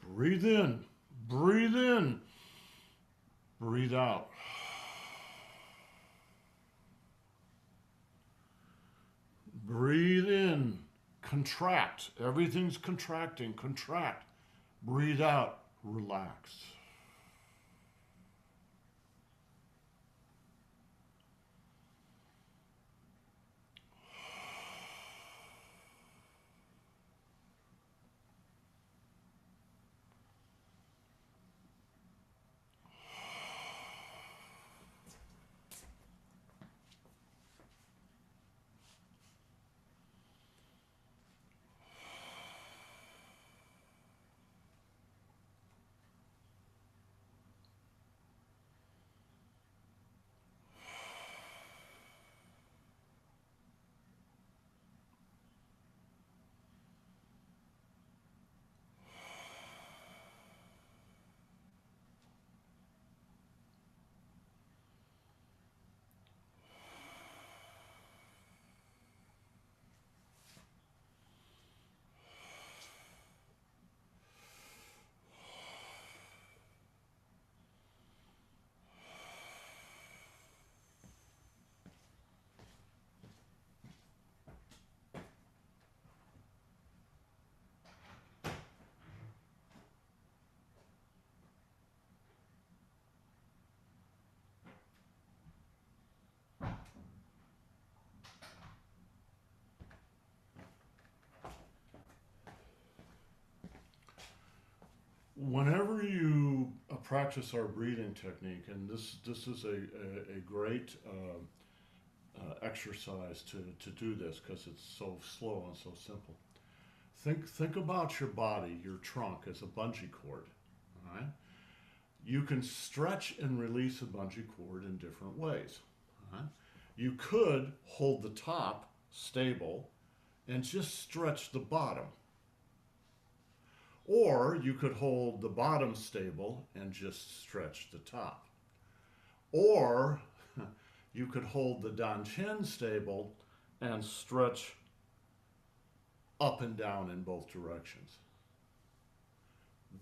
Breathe in, breathe in, breathe out. Breathe in, contract. Everything's contracting, contract. Breathe out, relax. Whenever you practice our breathing technique, and this is a great exercise to do this because it's so slow and so simple. Think about your body, your trunk, as a bungee cord. All right? You can stretch and release a bungee cord in different ways. All right? You could hold the top stable and just stretch the bottom. Or you could hold the bottom stable and just stretch the top. Or you could hold the dantian stable and stretch up and down in both directions.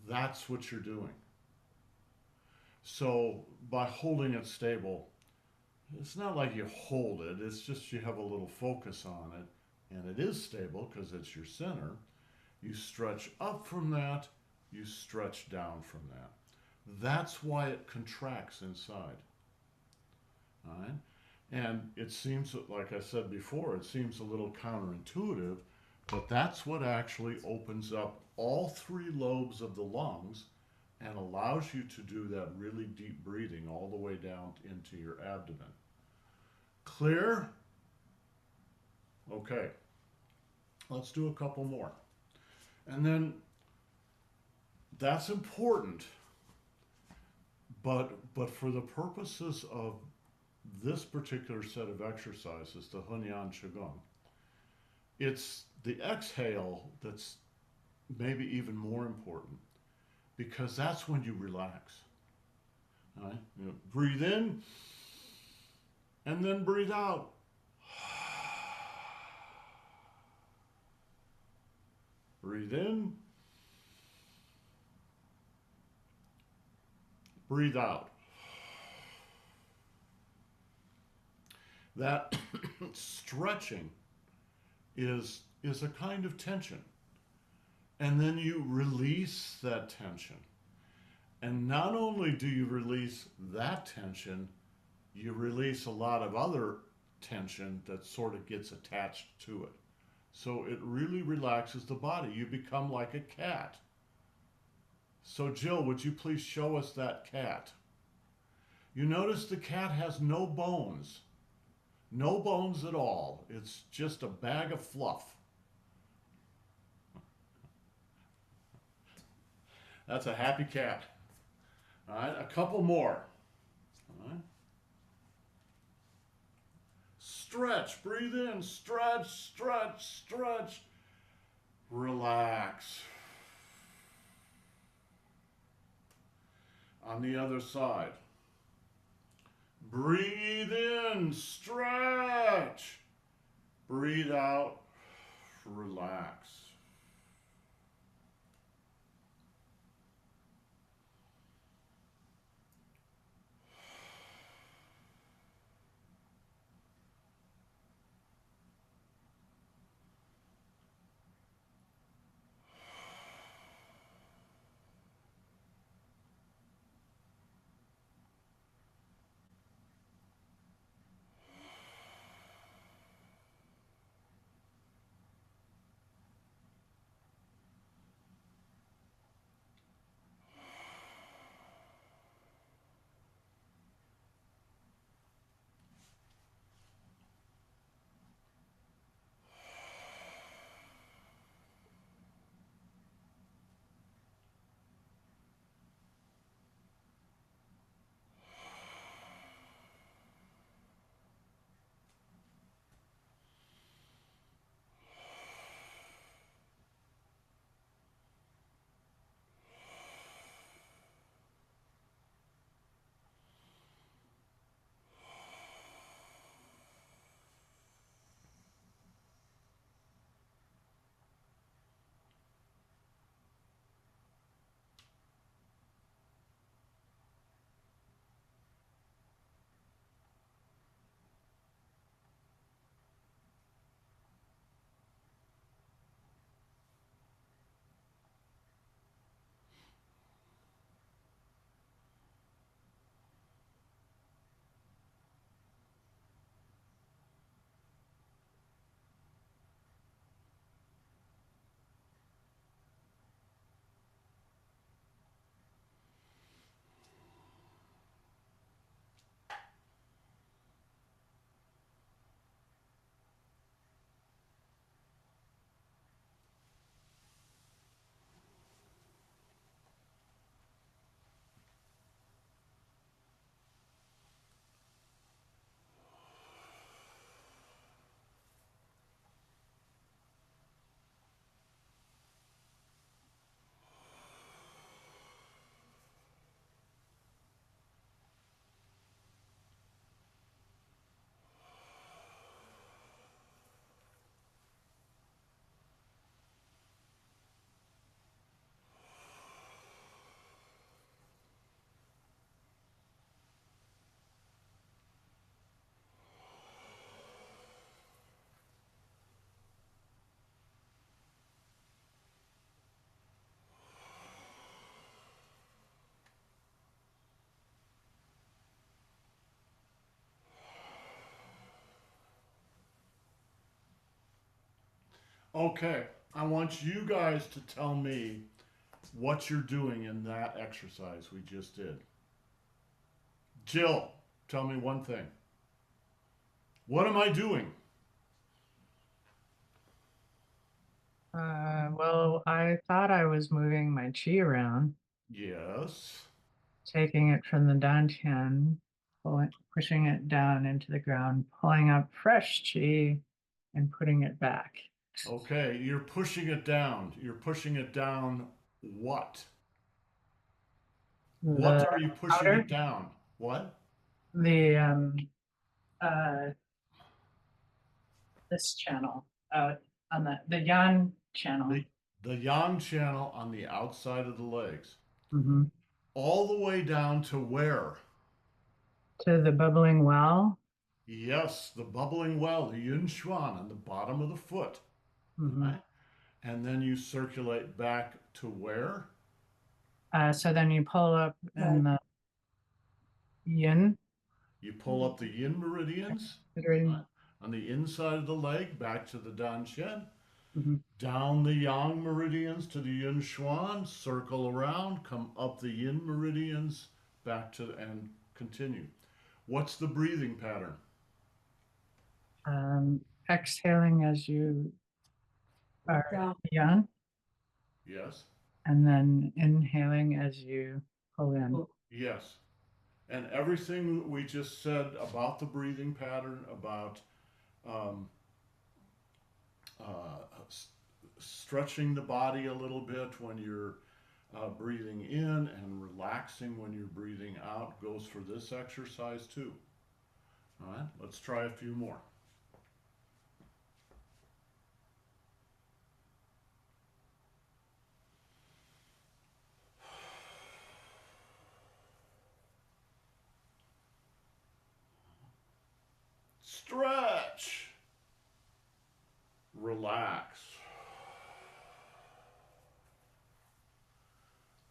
That's what you're doing. So by holding it stable, it's not like you hold it, it's just you have a little focus on it, and it is stable because it's your center. You stretch up from that, you stretch down from that. That's why it contracts inside. All right? And it seems, like I said before, it seems a little counterintuitive, but that's what actually opens up all three lobes of the lungs and allows you to do that really deep breathing all the way down into your abdomen. Clear? Okay. Let's do a couple more. And then that's important, but for the purposes of this particular set of exercises, the HUNYUAN Qigong, it's the exhale that's maybe even more important because that's when you relax. All right? You know, breathe in and then breathe out. Breathe in, breathe out. That stretching is a kind of tension. And then you release that tension. And not only do you release that tension, you release a lot of other tension that sort of gets attached to it. So it really relaxes the body. You become like a cat. So Jill, would you please show us that cat? You notice the cat has no bones. No bones at all. It's just a bag of fluff. That's a happy cat. All right, a couple more. All right. Stretch, breathe in, stretch, stretch, stretch. Relax. On the other side. Breathe in, stretch. Breathe out, relax. Okay, I want you guys to tell me what you're doing in that exercise we just did. Jill, tell me one thing. What am I doing? Well, I thought I was moving my chi around, Yes. taking it from the dantian, pushing it down into the ground, pulling up fresh chi, and putting it back. Okay, you're pushing it down. You're pushing it down what? What The are you pushing outer, it down? What? the uh, this channel on the yan channel, The the yang channel on the outside of the legs. hmm All the way down to where? to the bubbling well. Yes, the bubbling well, the yin xuan on the bottom of the foot. hmm Right? And then you circulate back to where? So then you pull up in the yin, You pull up the yin meridians, considering. right? On the inside of the leg back to the dan shen. Mhm. Down the yang meridians to the yin xuan, circle around, come up the yin meridians back to and continue. What's the breathing pattern? Exhaling as you are yan, Yes, and then inhaling as you pull in. yes. And everything we just said about the breathing pattern, about um, uh, stretching the body a little bit when you're breathing in and relaxing when you're breathing out goes for this exercise too. All right, let's try a few more. Stretch, relax,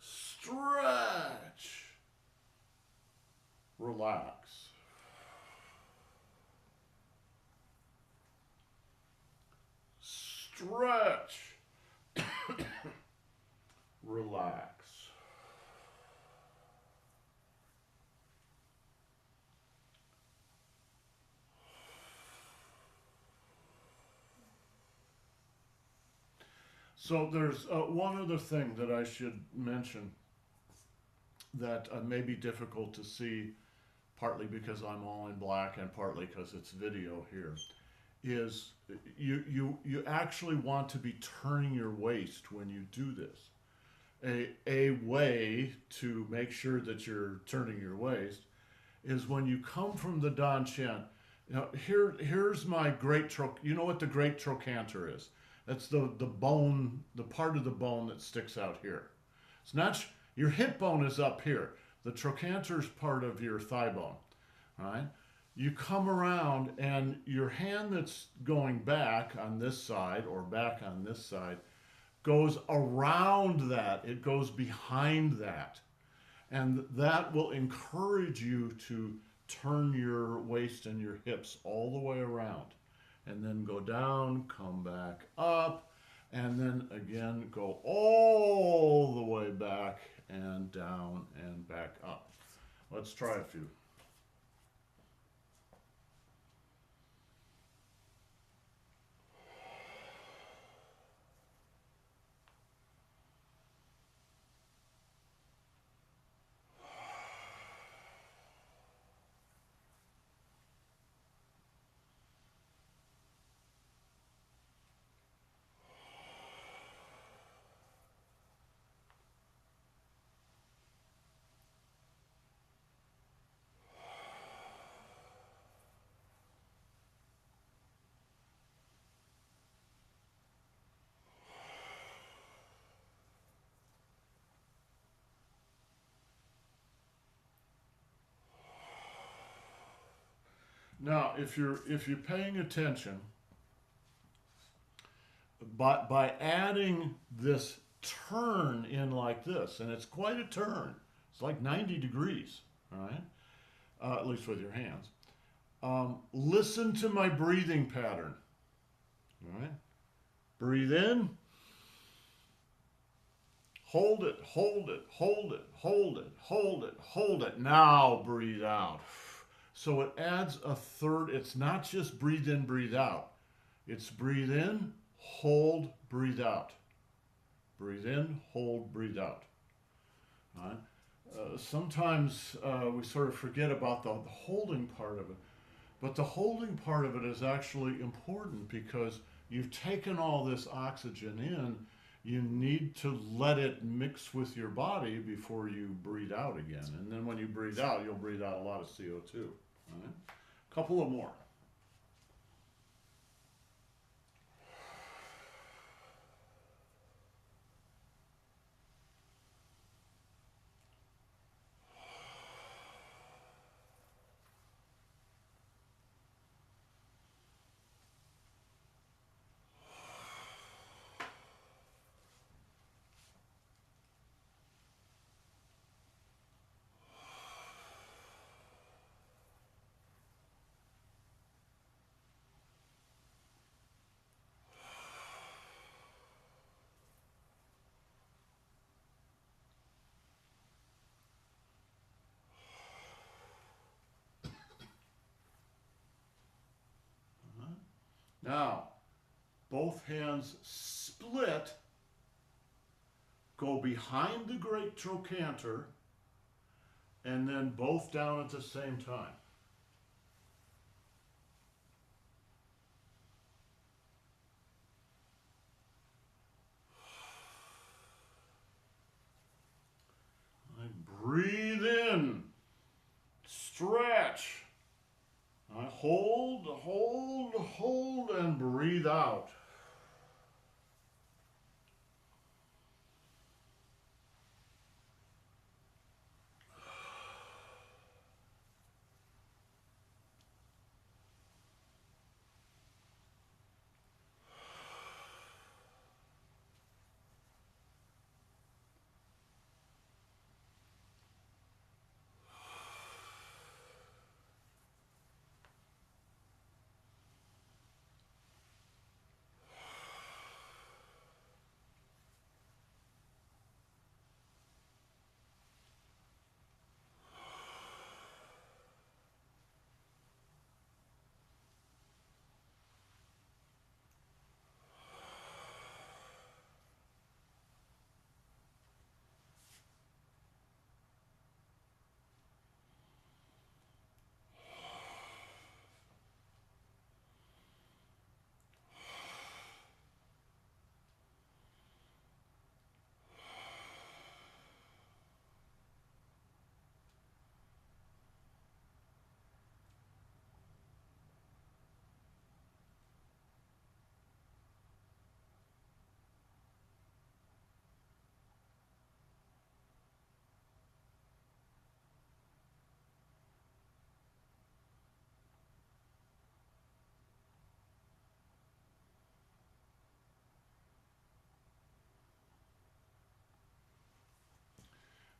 stretch, relax, stretch, relax. So there's one other thing that I should mention that may be difficult to see, partly because I'm all in black and partly because it's video here, is you actually want to be turning your waist when you do this. A way to make sure that you're turning your waist is when you come from the Dan Shen. Here's my you know what the great trochanter is? That's the bone, the part of the bone that sticks out here. It's not your hip bone is up here. The trochanter is part of your thigh bone. All right. You come around and your hand that's going back on this side or back on this side goes around that. It goes behind that. And that will encourage you to turn your waist and your hips all the way around. And then go down, come back up, and then again go all the way back and down and back up. Let's try a few. Now, if you're paying attention, but by adding this turn in like this, and it's quite a turn. It's like 90 degrees, all right? At least with your hands. Listen to my breathing pattern, all right? Breathe in. Hold it, hold it, hold it, hold it, hold it, hold it. Now breathe out. So it adds a third. It's not just breathe in, breathe out. It's breathe in, hold, breathe out. Breathe in, hold, breathe out. All right? Sometimes we sort of forget about the holding part of it. But the holding part of it is actually important because you've taken all this oxygen in. You need to let it mix with your body before you breathe out again. And then when you breathe out, you'll breathe out a lot of CO2. All right? A couple of more. All right? Now, both hands split, go behind the great trochanter, and then both down at the same time. Breathe in, stretch. Hold, hold, hold, and breathe out.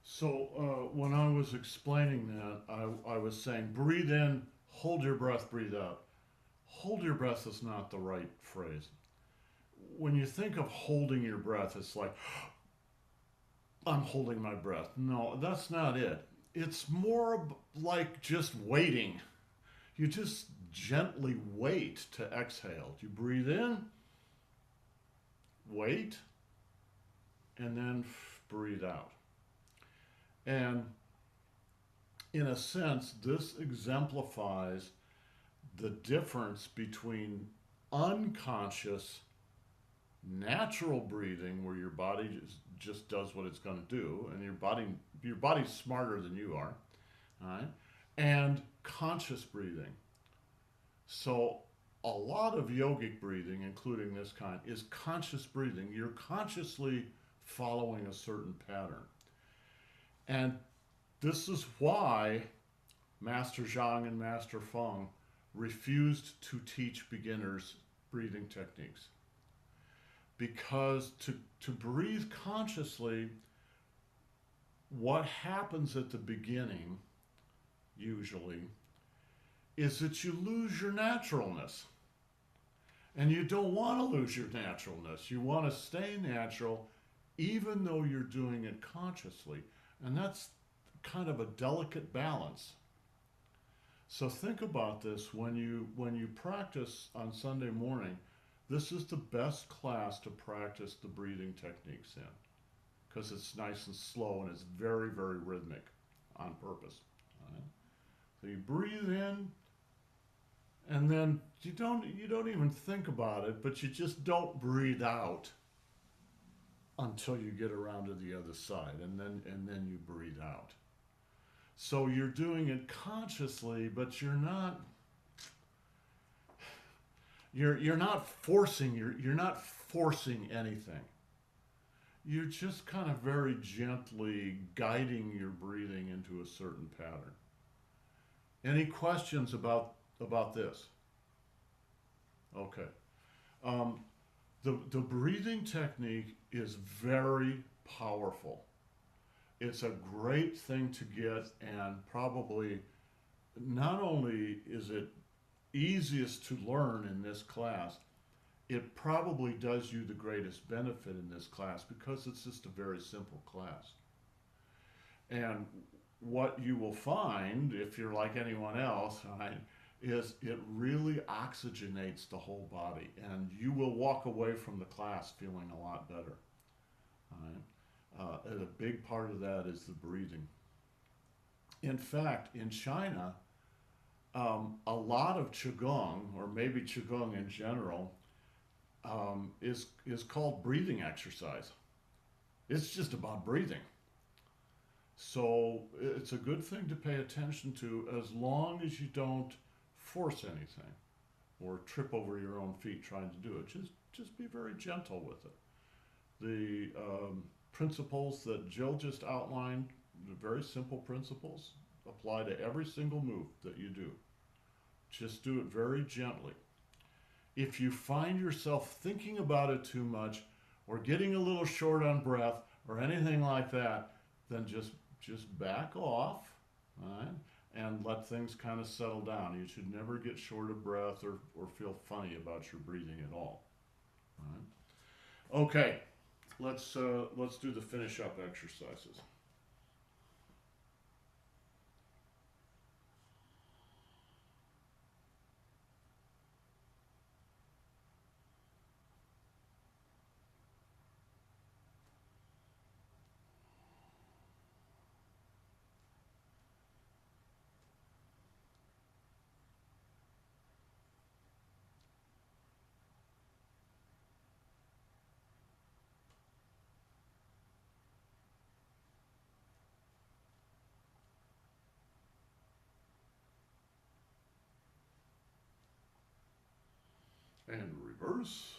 So when I was explaining that, I was saying breathe in, hold your breath, breathe out. Hold your breath is not the right phrase. When you think of holding your breath, it's like, I'm holding my breath. No, that's not it. It's more like just waiting. You just gently wait to exhale. You breathe in, wait, and then breathe out. And in a sense, this exemplifies the difference between unconscious, natural breathing, where your body just does what it's going to do, and your body's smarter than you are, all right? And conscious breathing. So a lot of yogic breathing, including this kind, is conscious breathing. You're consciously following a certain pattern. And this is why Master Zhang and Master Feng refused to teach beginners breathing techniques. Because to breathe consciously, what happens at the beginning, usually, is that you lose your naturalness. And you don't want to lose your naturalness. You want to stay natural even though you're doing it consciously. And that's kind of a delicate balance. So think about this when you practice on Sunday morning. This is the best class to practice the breathing techniques in because it's nice and slow and it's very, very rhythmic on purpose. All right? So you breathe in, and then you don't even think about it, but you just don't breathe out until you get around to the other side, and then you breathe out. So you're doing it consciously, but you're not forcing anything. You're just kind of very gently guiding your breathing into a certain pattern. Any questions about this? Okay. Um, the breathing technique is very powerful. It's a great thing to get, and probably not only is it easiest to learn in this class, it probably does you the greatest benefit in this class because it's just a very simple class. And what you will find, if you're like anyone else, right, is it really oxygenates the whole body, and you will walk away from the class feeling a lot better. All right? And a big part of that is the breathing. In fact, in China, a lot of Qigong, or maybe Qigong in general, is called breathing exercise. It's just about breathing. So it's a good thing to pay attention to as long as you don't force anything or trip over your own feet trying to do it. Just be very gentle with it. The principles that Jill just outlined, the very simple principles, apply to every single move that you do. Just do it very gently. If you find yourself thinking about it too much or getting a little short on breath or anything like that, then just back off, all right, and let things kind of settle down. You should never get short of breath or feel funny about your breathing at all. All right. Okay, let's do the finish up exercises. And reverse.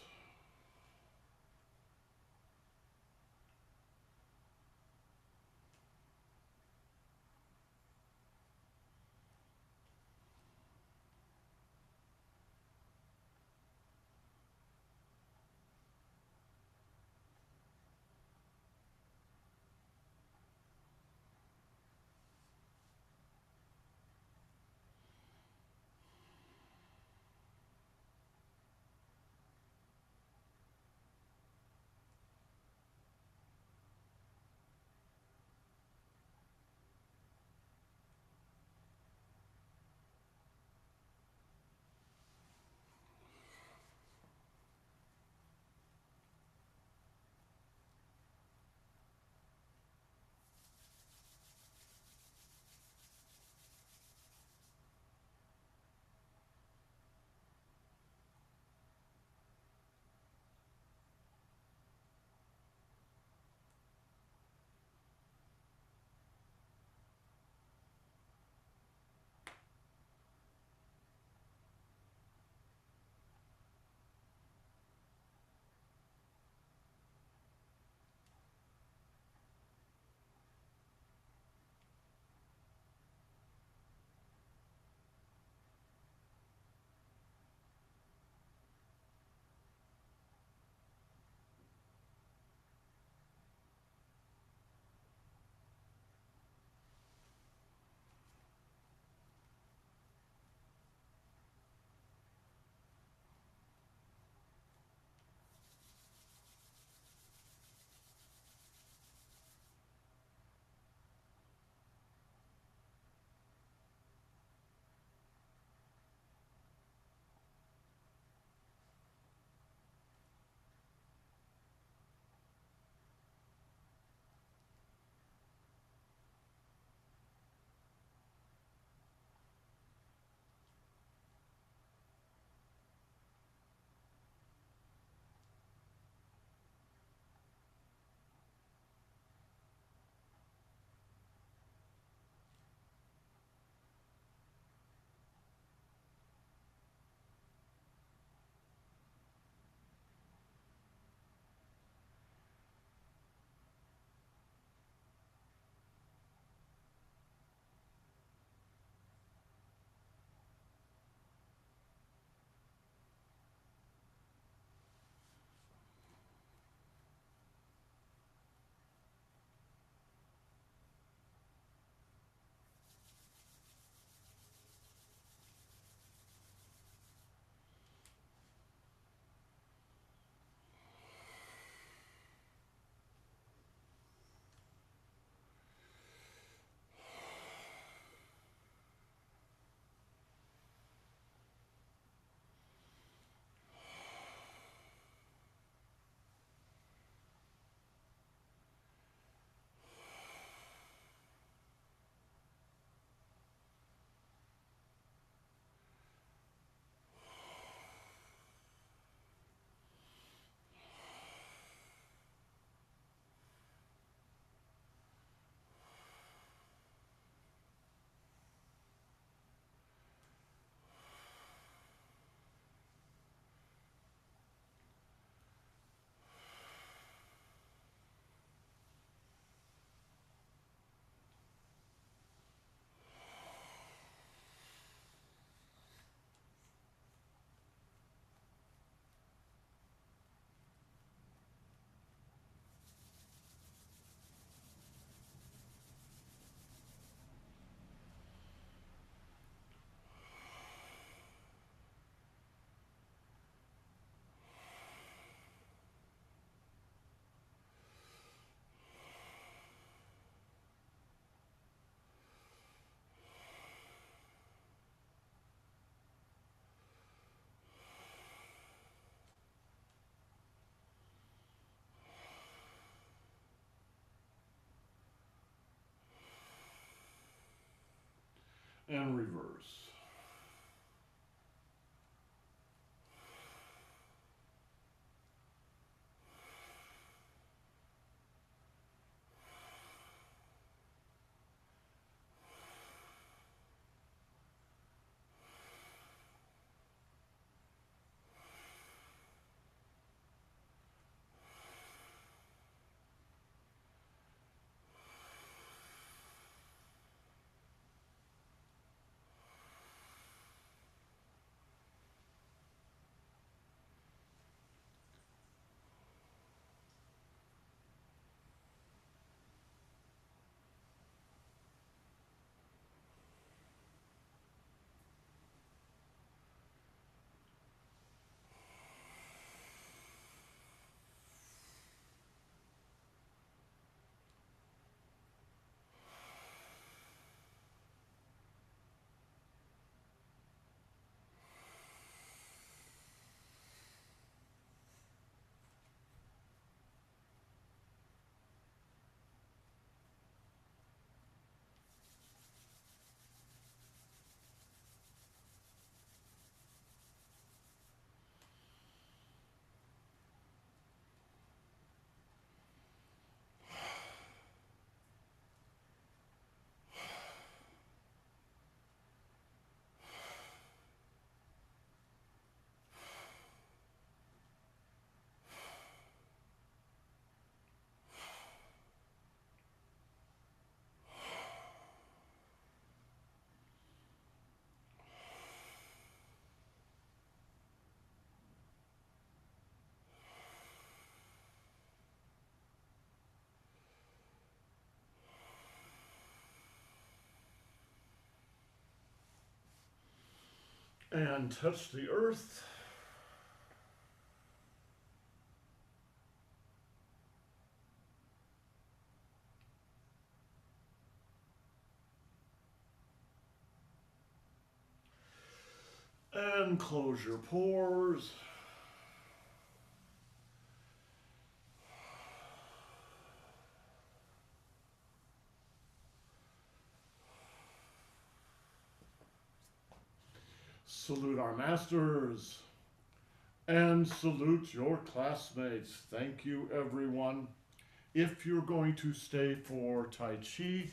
and reverse. And touch the earth. And close your pores. Salute our masters. And salute your classmates. Thank you, everyone. If you're going to stay for Tai Chi,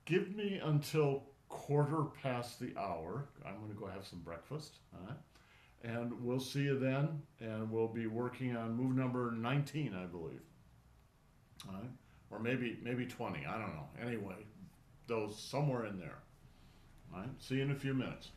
give me until 1/4 the hour. I'm going to go have some breakfast. All right? And we'll see you then. And we'll be working on move number 19, I believe. All right? Or maybe 20. I don't know. Anyway, those somewhere in there. All right? See you in a few minutes.